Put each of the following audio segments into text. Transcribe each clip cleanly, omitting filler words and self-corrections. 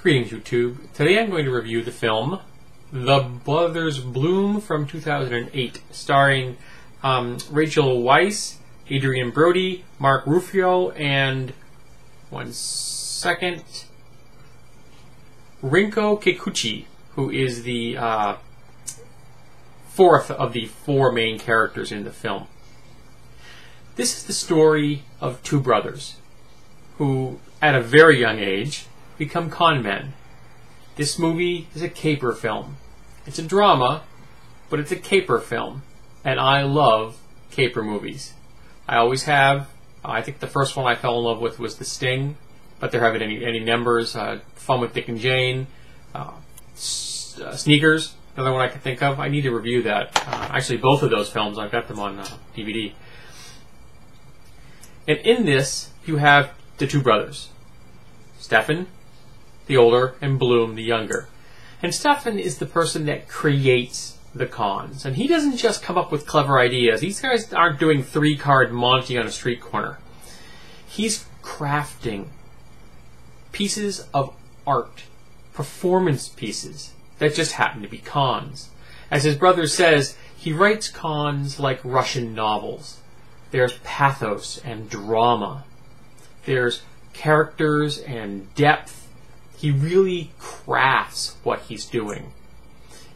Greetings, YouTube. Today I'm going to review the film The Brothers Bloom from 2008, starring Rachel Weisz, Adrien Brody, Mark Ruffalo, and Rinko Kikuchi, who is the fourth of the four main characters in the film. This is the story of two brothers who, at a very young age, become con men. This movie is a caper film. It's a drama, but it's a caper film. And I love caper movies. I always have. I think the first one I fell in love with was The Sting, but there haven't any numbers. Fun with Dick and Jane, Sneakers, another one I can think of. I need to review that. Actually, both of those films, I've got them on DVD. And in this, you have the two brothers, Stefan, the older, and Bloom, the younger. And Stefan is the person that creates the cons. And he doesn't just come up with clever ideas. These guys aren't doing three-card Monty on a street corner. He's crafting pieces of art, performance pieces, that just happen to be cons. As his brother says, he writes cons like Russian novels. There's pathos and drama. There's characters and depth. He really crafts what he's doing.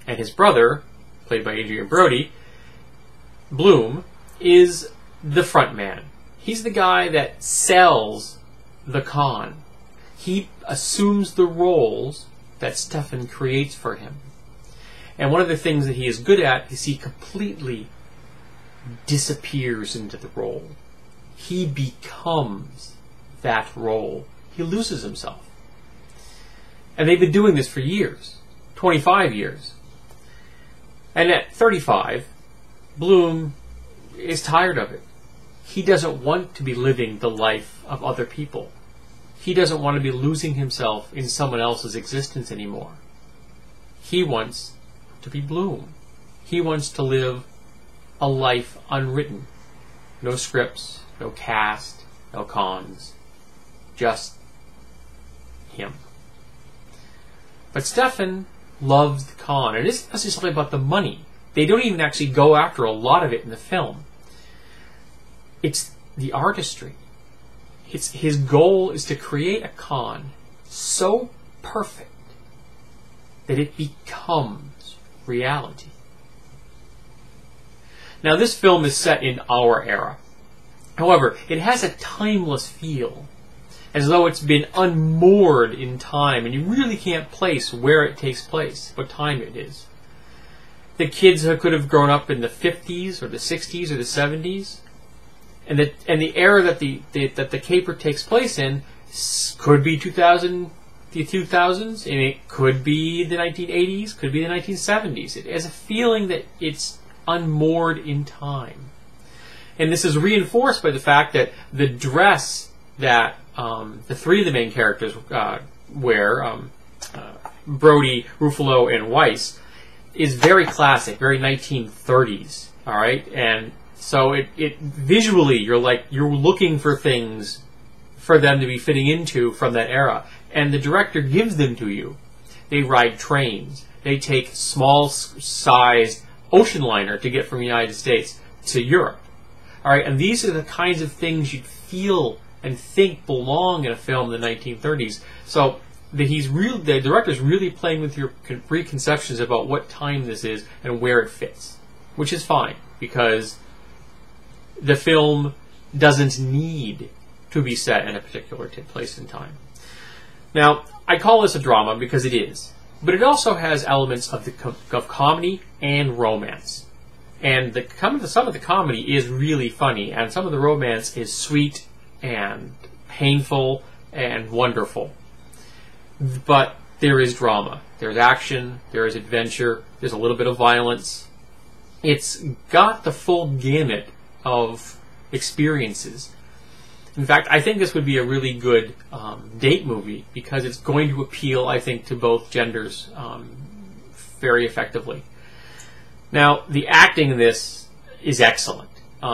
And his brother, played by Adrien Brody, Bloom, is the front man. He's the guy that sells the con. He assumes the roles that Stefan creates for him. And one of the things that he is good at is he completely disappears into the role. He becomes that role. He loses himself. And they've been doing this for years, 25 years. And at 35, Bloom is tired of it. He doesn't want to be living the life of other people. He doesn't want to be losing himself in someone else's existence anymore. He wants to be Bloom. He wants to live a life unwritten. No scripts, no cast, no cons. Just him. But Stefan loves the con. And it isn't necessarily about the money. They don't even actually go after a lot of it in the film. It's the artistry. His goal is to create a con so perfect that it becomes reality. Now, this film is set in our era. However, it has a timeless feel, as though it's been unmoored in time, and you really can't place where it takes place, what time it is. The kids could have grown up in the 50s or the 60s or the 70s, and the era that the caper takes place in could be the 2000s, and it could be the 1980s, could be the 1970s. It has a feeling that it's unmoored in time. And this is reinforced by the fact that the dress that the three of the main characters wear, Brody, Ruffalo, and Weisz, is very classic, very 1930s. All right, and so it visually you're looking for things for them to be fitting into from that era, and the director gives them to you. They ride trains. They take small-sized ocean liner to get from the United States to Europe. All right, and these are the kinds of things you'd feel and think belong in a film in the 1930s. So the director's really playing with your preconceptions about what time this is and where it fits, which is fine because the film doesn't need to be set in a particular place in time. Now, I call this a drama because it is, but it also has elements of comedy and romance. And some of the comedy is really funny, and some of the romance is sweet and painful and wonderful. But there is drama. There's action. There is adventure. There's a little bit of violence. It's got the full gamut of experiences. In fact, I think this would be a really good date movie because it's going to appeal, I think, to both genders very effectively. Now, the acting in this is excellent.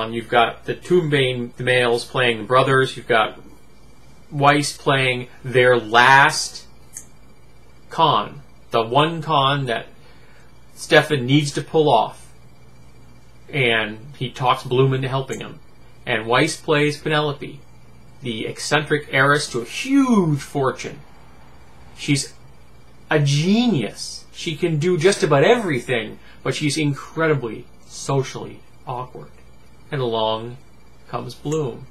You've got the two main males playing the brothers. You've got Weisz playing their last con, the one con that Stefan needs to pull off, and he talks Bloom into helping him. And Weiss plays Penelope, the eccentric heiress to a huge fortune. She's a genius. She can do just about everything, but she's incredibly socially awkward. And along comes Bloom,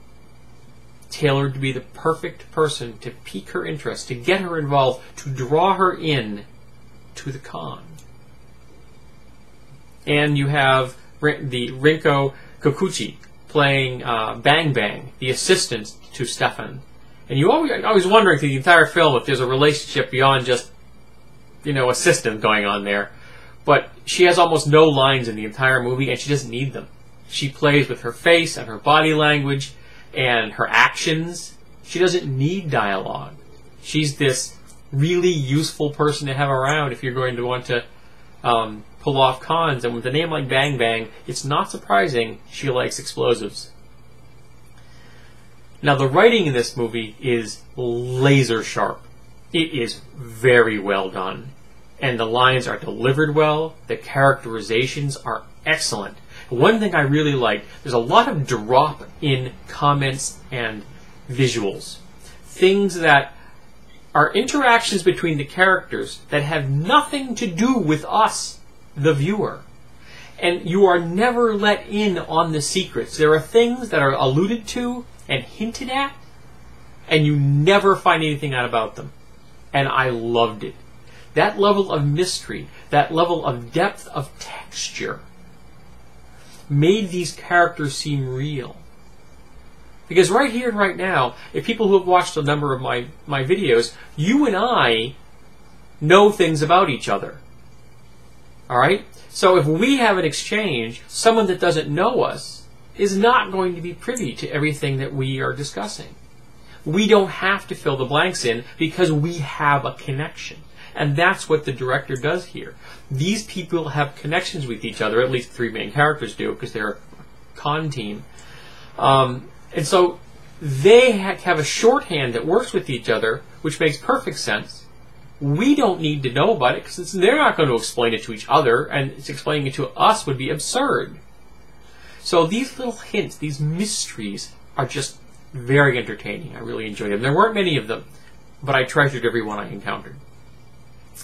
tailored to be the perfect person to pique her interest, to get her involved, to draw her in to the con. And you have the Rinko Kokuchi playing Bang Bang, the assistant to Stefan. And you always wondering through the entire film if there's a relationship beyond just, assistant going on there. But she has almost no lines in the entire movie, and she doesn't need them. She plays with her face and her body language and her actions. She doesn't need dialogue. She's this really useful person to have around if you're going to want to pull off cons. And with a name like Bang Bang, it's not surprising she likes explosives. Now, the writing in this movie is laser sharp. It is very well done. And the lines are delivered well. The characterizations are excellent. One thing I really like, there's a lot of drop in comments and visuals. Things that are interactions between the characters that have nothing to do with us, the viewer. And you are never let in on the secrets. There are things that are alluded to and hinted at, and you never find anything out about them. And I loved it. That level of mystery, that level of depth of texture, made these characters seem real. Because right here and right now, if people who have watched a number of my videos, you and I know things about each other. Alright? So if we have an exchange, someone that doesn't know us is not going to be privy to everything that we are discussing. We don't have to fill the blanks in because we have a connection. And that's what the director does here. These people have connections with each other, at least the three main characters do, because they're a con team. And so they have a shorthand that works with each other, which makes perfect sense. We don't need to know about it, because they're not going to explain it to each other, and explaining it to us would be absurd. So these little hints, these mysteries, are just very entertaining. I really enjoyed them. There weren't many of them, but I treasured every one I encountered.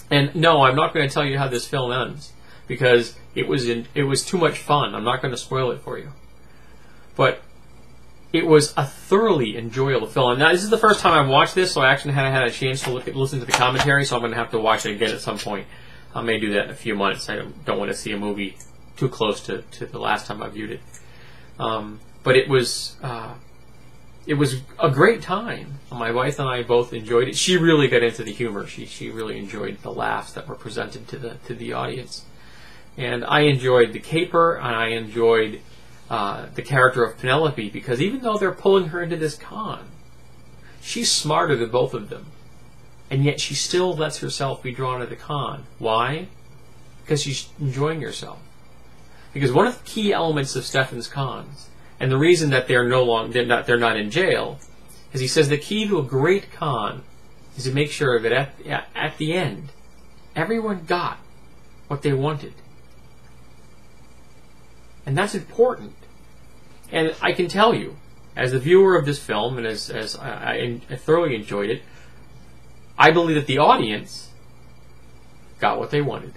And no, I'm not going to tell you how this film ends, because it was too much fun. I'm not going to spoil it for you. But it was a thoroughly enjoyable film. Now, this is the first time I've watched this, so I actually haven't had a chance to listen to the commentary, so I'm going to have to watch it again at some point. I may do that in a few months. I don't want to see a movie too close to the last time I viewed it. But it was a great time. My wife and I both enjoyed it. She really got into the humor. She really enjoyed the laughs that were presented to the audience. And I enjoyed the caper, and I enjoyed the character of Penelope, because even though they're pulling her into this con, she's smarter than both of them. And yet she still lets herself be drawn to the con. Why? Because she's enjoying herself. Because one of the key elements of Stefan's cons, and the reason that they're not in jail, is he says the key to a great con is to make sure that at the end, everyone got what they wanted. And that's important. And I can tell you, as a viewer of this film, and as I thoroughly enjoyed it, I believe that the audience got what they wanted.